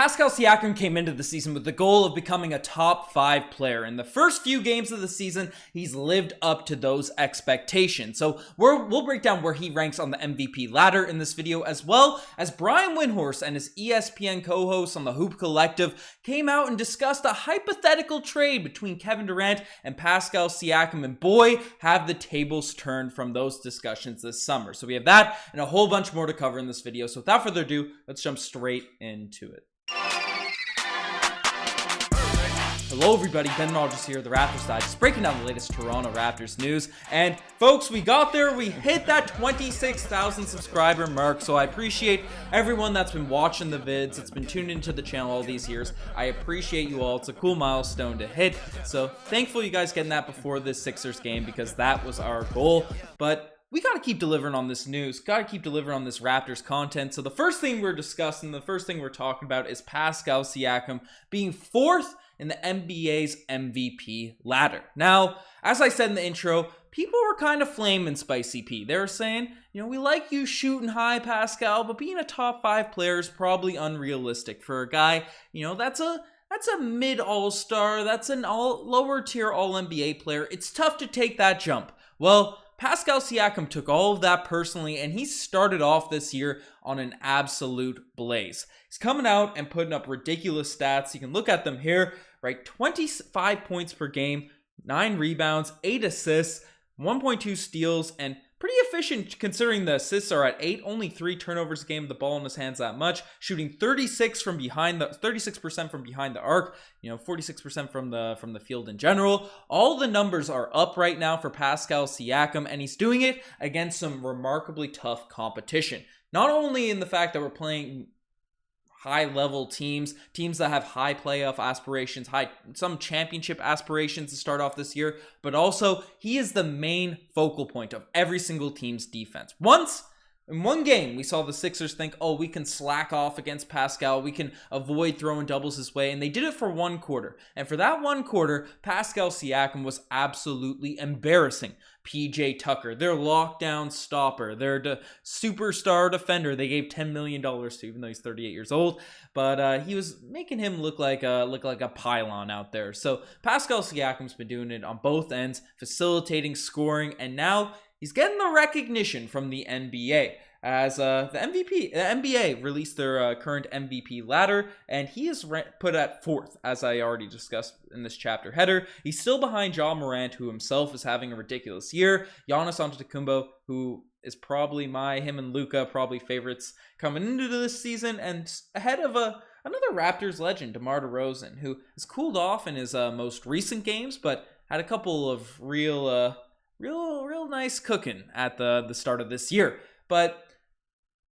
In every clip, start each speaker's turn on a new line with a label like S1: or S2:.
S1: Pascal Siakam came into the season with the goal of becoming a top 5 player. In the first few games of the season, he's lived up to those expectations. So we'll break down where he ranks on the MVP ladder in this video, as well as Brian Windhorst and his ESPN co-host on the Hoop Collective came out and discussed a hypothetical trade between Kevin Durant and Pascal Siakam. And boy, have the tables turned from those discussions this summer. So we have that and a whole bunch more to cover in this video. So without further ado, let's jump straight into it. Hello everybody, Ben Rogers here, the Raptors side, just breaking down the latest Toronto Raptors news. And folks, we got there, we hit that 26,000 subscriber mark, so I appreciate everyone that's been watching the vids, that's been tuned into the channel all these years. I appreciate you all, it's a cool milestone to hit, so thankful you guys getting that before this Sixers game, because that was our goal. But we got to keep delivering on this news, got to keep delivering on this Raptors content. So the first thing we're discussing, the first thing we're talking about is Pascal Siakam being 4th in the NBA's MVP ladder. Now, as I said in the intro, people were kind of flaming Spicy P. They were saying, we like you shooting high, Pascal, but being a top 5 player is probably unrealistic for a guy, that's a mid all-star, that's an lower tier all-NBA player. It's tough to take that jump. Well, Pascal Siakam took all of that personally, and he started off this year on an absolute blaze. He's coming out and putting up ridiculous stats. You can look at them here, right? 25 points per game, 9 rebounds, 8 assists, 1.2 steals, and pretty efficient considering the assists are at 8, only 3 turnovers a game, the ball in his hands that much, shooting 36% from behind the arc, 46% from the field in general. All the numbers are up right now for Pascal Siakam, and he's doing it against some remarkably tough competition. Not only in the fact that we're playing high-level teams that have high playoff aspirations, some championship aspirations to start off this year, but also he is the main focal point of every single team's defense. In one game, we saw the Sixers think, we can slack off against Pascal, we can avoid throwing doubles his way, and they did it for 1 quarter. And for that 1 quarter, Pascal Siakam was absolutely embarrassing. PJ Tucker, their lockdown stopper, their superstar defender, they gave $10 million to, even though he's 38 years old, but he was making him look like a pylon out there. So Pascal Siakam's been doing it on both ends, facilitating, scoring, and now he's getting the recognition from the NBA as the NBA released their current MVP ladder, and he is put at 4th, as I already discussed in this chapter header. He's still behind Ja Morant, who himself is having a ridiculous year. Giannis Antetokounmpo, who is probably him and Luka probably favorites coming into this season, and ahead of another Raptors legend, DeMar DeRozan, who has cooled off in his most recent games, but had a couple of real nice cooking at the start of this year. But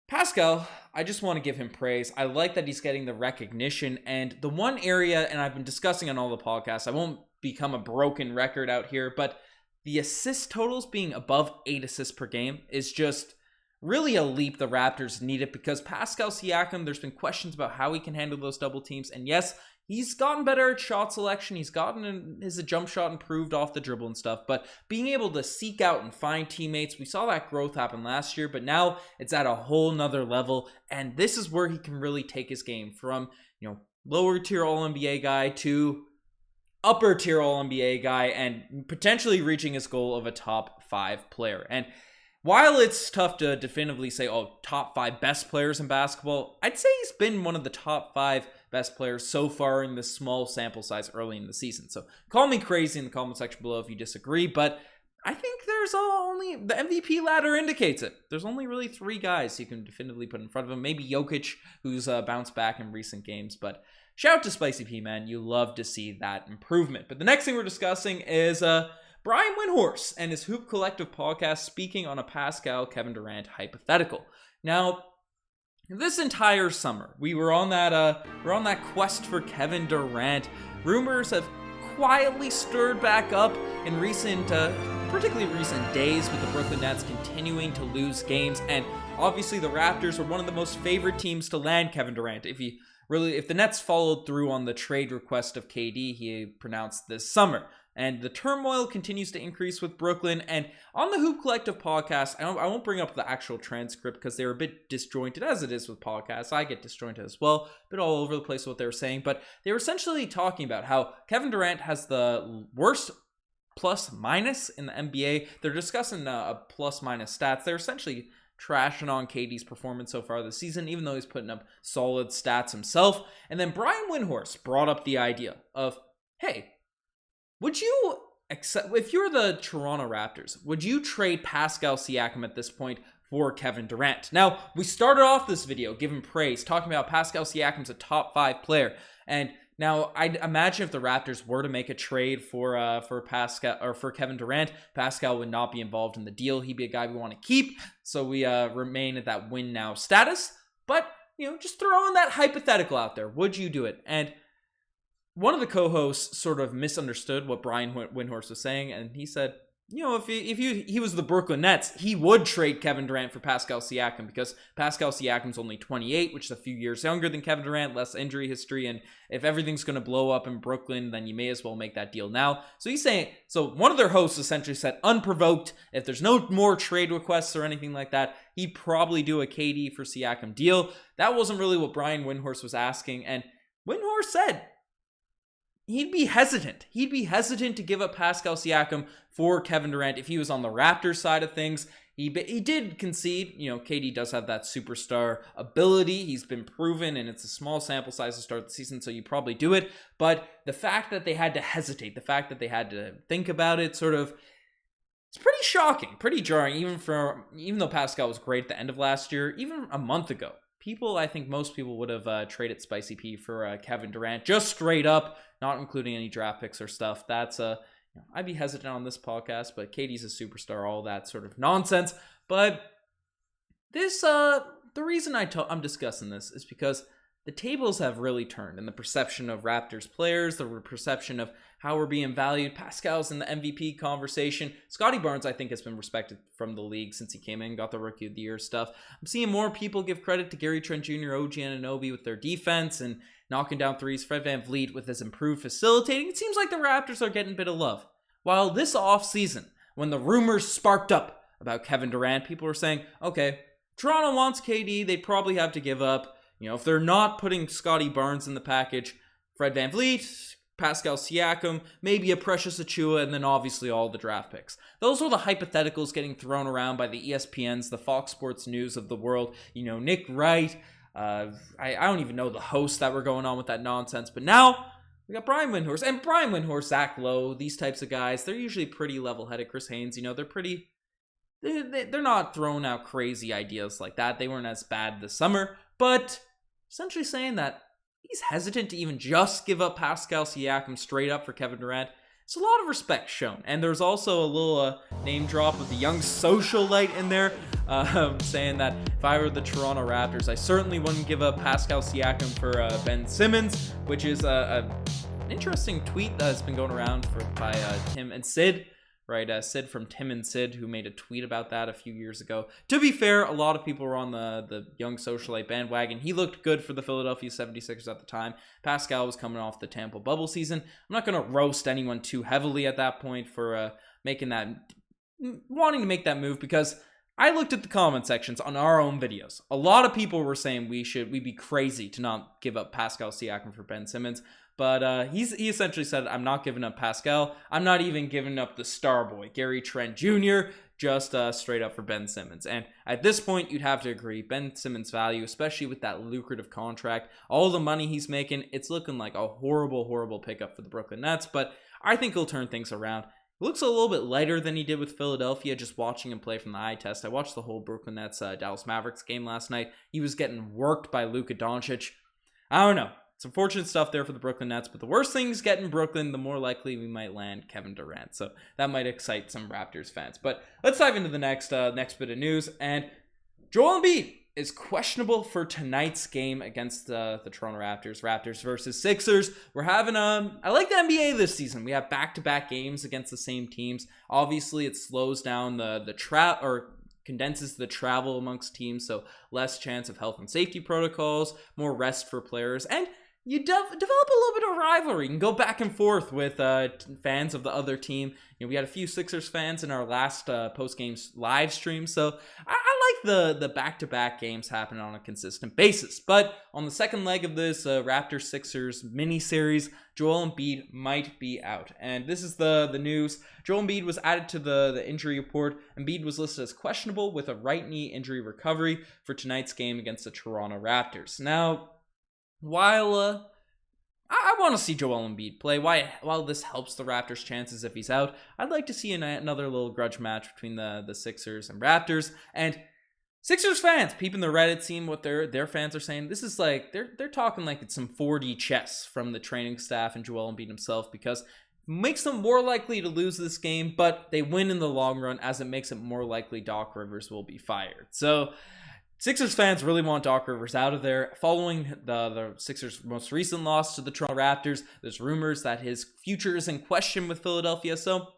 S1: Pascal, I just want to give him praise. I like that he's getting the recognition, and the one area, and I've been discussing on all the podcasts, I won't become a broken record out here, but the assist totals being above 8 assists per game is just really a leap the Raptors needed, because Pascal Siakam, there's been questions about how he can handle those double teams, and yes, he's gotten better at shot selection. He's gotten his jump shot improved off the dribble and stuff, but being able to seek out and find teammates, we saw that growth happen last year, but now it's at a whole nother level, and this is where he can really take his game from, lower tier All-NBA guy to upper tier All-NBA guy, and potentially reaching his goal of a top 5 player. And while it's tough to definitively say, top 5 best players in basketball, I'd say he's been one of the top 5 best players so far in this small sample size early in the season. So call me crazy in the comment section below if you disagree, but I think there's only, the MVP ladder indicates it. There's only really 3 guys you can definitively put in front of him. Maybe Jokic, who's bounced back in recent games, but shout out to Spicy P, man. You love to see that improvement. But the next thing we're discussing is Brian Windhorst and his Hoop Collective podcast speaking on a Pascal Kevin Durant hypothetical. Now, this entire summer, we were on that quest for Kevin Durant. Rumors have quietly stirred back up in particularly recent days, with the Brooklyn Nets continuing to lose games, and obviously the Raptors were one of the most favored teams to land Kevin Durant. If the Nets followed through on the trade request of KD he pronounced this summer. And the turmoil continues to increase with Brooklyn. And on the Hoop Collective podcast, I won't bring up the actual transcript because they're a bit disjointed, as it is with podcasts. I get disjointed as well, a bit all over the place with what they were saying. But they were essentially talking about how Kevin Durant has the worst plus minus in the NBA. They're discussing a plus minus stats. They're essentially trashing on KD's performance so far this season, even though he's putting up solid stats himself. And then Brian Windhorst brought up the idea of, hey, would you accept, if you're the Toronto Raptors, would you trade Pascal Siakam at this point for Kevin Durant? Now, we started off this video giving praise, talking about Pascal Siakam's a top 5 player. And now, I'd imagine if the Raptors were to make a trade for Pascal or for Kevin Durant, Pascal would not be involved in the deal. He'd be a guy we want to keep, so we remain at that win now status. But just throwing that hypothetical out there, would you do it? And one of the co-hosts sort of misunderstood what Brian Windhorst was saying, and he said, if he was the Brooklyn Nets, he would trade Kevin Durant for Pascal Siakam because Pascal Siakam's only 28, which is a few years younger than Kevin Durant, less injury history, and if everything's going to blow up in Brooklyn, then you may as well make that deal now. So he's saying, so one of their hosts essentially said, unprovoked, if there's no more trade requests or anything like that, he'd probably do a KD for Siakam deal. That wasn't really what Brian Windhorst was asking, and Windhorst said he'd be hesitant. He'd be hesitant to give up Pascal Siakam for Kevin Durant if he was on the Raptors side of things. He did concede, KD does have that superstar ability. He's been proven, and it's a small sample size to start the season, so you probably do it. But the fact that they had to hesitate, the fact that they had to think about it, it's pretty shocking, pretty jarring, even though Pascal was great at the end of last year, even a month ago. I think most people would have traded Spicy P for Kevin Durant, just straight up, not including any draft picks or stuff. That's I'd be hesitant on this podcast, but KD's a superstar, all that sort of nonsense. But this, the reason I'm discussing this is because the tables have really turned, and the perception of Raptors players, the perception of how we're being valued. Pascal's in the MVP conversation. Scotty Barnes, I think, has been respected from the league since he came in, got the Rookie of the Year stuff. I'm seeing more people give credit to Gary Trent Jr., OG Anunoby with their defense and knocking down threes. Fred VanVleet with his improved facilitating. It seems like the Raptors are getting a bit of love. While this offseason, when the rumors sparked up about Kevin Durant, people were saying, okay, Toronto wants KD, they'd probably have to give up. If they're not putting Scotty Barnes in the package, Fred VanVleet, Pascal Siakam, maybe a Precious Achiuwa, and then obviously all the draft picks. Those were the hypotheticals getting thrown around by the ESPNs, the Fox Sports News of the world. Nick Wright, I don't even know the hosts that were going on with that nonsense, but now we got Brian Windhorst, and Brian Windhorst, Zach Lowe, these types of guys, they're usually pretty level-headed. Chris Haynes, they're not throwing out crazy ideas like that. They weren't as bad this summer, but essentially saying that he's hesitant to even just give up Pascal Siakam straight up for Kevin Durant. It's a lot of respect shown. And there's also a little name drop of the young socialite in there, saying that if I were the Toronto Raptors, I certainly wouldn't give up Pascal Siakam for Ben Simmons, which is an interesting tweet that's been going around by Tim and Sid. Right, Sid from Tim and Sid, who made a tweet about that a few years ago. To be fair, a lot of people were on the young socialite bandwagon. He looked good for the Philadelphia 76ers at the time. Pascal was coming off the Tampa bubble season. I'm not going to roast anyone too heavily at that point for wanting to make that move, because I looked at the comment sections on our own videos. A lot of people were saying we'd be crazy to not give up Pascal Siakam for Ben Simmons. But he essentially said, I'm not giving up Pascal. I'm not even giving up the star boy, Gary Trent Jr., just straight up for Ben Simmons. And at this point, you'd have to agree, Ben Simmons' value, especially with that lucrative contract, all the money he's making, it's looking like a horrible, horrible pickup for the Brooklyn Nets. But I think he'll turn things around. He looks a little bit lighter than he did with Philadelphia, just watching him play from the eye test. I watched the whole Brooklyn Nets Dallas Mavericks game last night. He was getting worked by Luka Doncic. I don't know. It's unfortunate stuff there for the Brooklyn Nets, but the worse things get in Brooklyn, the more likely we might land Kevin Durant. So that might excite some Raptors fans. But let's dive into the next bit of news. And Joel Embiid is questionable for tonight's game against the Toronto Raptors. Raptors versus Sixers. We're having I like the NBA this season. We have back-to-back games against the same teams. Obviously, it slows down condenses the travel amongst teams, so less chance of health and safety protocols, more rest for players, and you develop a little bit of rivalry. You can go back and forth with fans of the other team. We had a few Sixers fans in our last post-game live stream, so I like the back-to-back games happening on a consistent basis. But on the second leg of this Raptors-Sixers mini-series, Joel Embiid might be out. And this is the news. Joel Embiid was added to the injury report. Embiid was listed as questionable with a right knee injury recovery for tonight's game against the Toronto Raptors. Now, while I want to see Joel Embiid play, while this helps the Raptors' chances if he's out, I'd like to see another little grudge match between the Sixers and Raptors. And Sixers fans, peeping the Reddit, seeing what their fans are saying. This is like they're talking like it's some 4D chess from the training staff and Joel Embiid himself, because it makes them more likely to lose this game, but they win in the long run, as it makes it more likely Doc Rivers will be fired. So Sixers fans really want Doc Rivers out of there. Following the Sixers' most recent loss to the Toronto Raptors, there's rumors that his future is in question with Philadelphia, so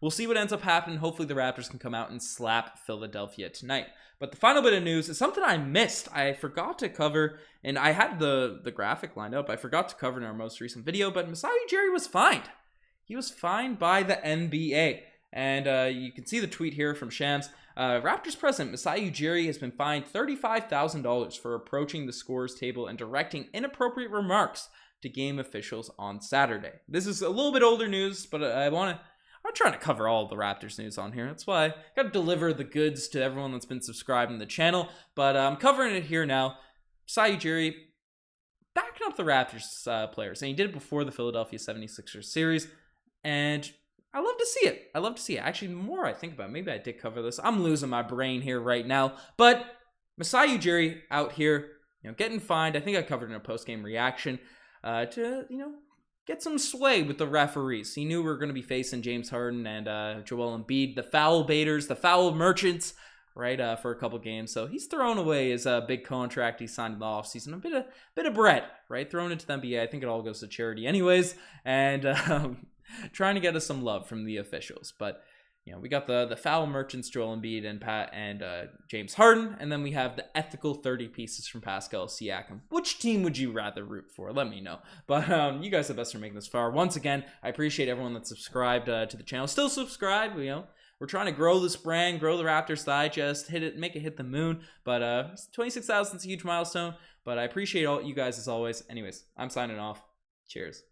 S1: we'll see what ends up happening. Hopefully the Raptors can come out and slap Philadelphia tonight. But the final bit of news is something I missed. I forgot to cover, and I had the graphic lined up. I forgot to cover in our most recent video, but Masai Ujiri was fined. He was fined by the NBA. And you can see the tweet here from Shams. Raptors president Masai Ujiri has been fined $35,000 for approaching the scorer's table and directing inappropriate remarks to game officials on Saturday. This is a little bit older news, but I'm trying to cover all the Raptors news on here. That's why I got to deliver the goods to everyone that's been subscribing to the channel. But I'm covering it here now. Masai Ujiri backing up the Raptors players, and he did it before the Philadelphia 76ers series, and I love to see it. I love to see it. Actually, the more I think about it, maybe I did cover this. I'm losing my brain here right now. But Masai Ujiri out here, getting fined. I think I covered in a post-game reaction to, get some sway with the referees. He knew we were going to be facing James Harden and Joel Embiid, the foul baiters, the foul merchants, right, for a couple games. So he's thrown away his big contract he signed in the offseason. A bit of bread, right, thrown into the NBA. I think it all goes to charity anyways. And trying to get us some love from the officials. But we got the foul merchants, Joel Embiid and James Harden, and then we have the ethical 30 pieces from Pascal Siakam. Which team would you rather root for? Let me know. But you guys are the best for making this far. Once again, I appreciate everyone that's subscribed to the channel. Still subscribe. We're trying to grow this brand, grow the Raptors Digest, make it hit the moon. But 26,000 is a huge milestone. But I appreciate all you guys as always. Anyways, I'm signing off. Cheers.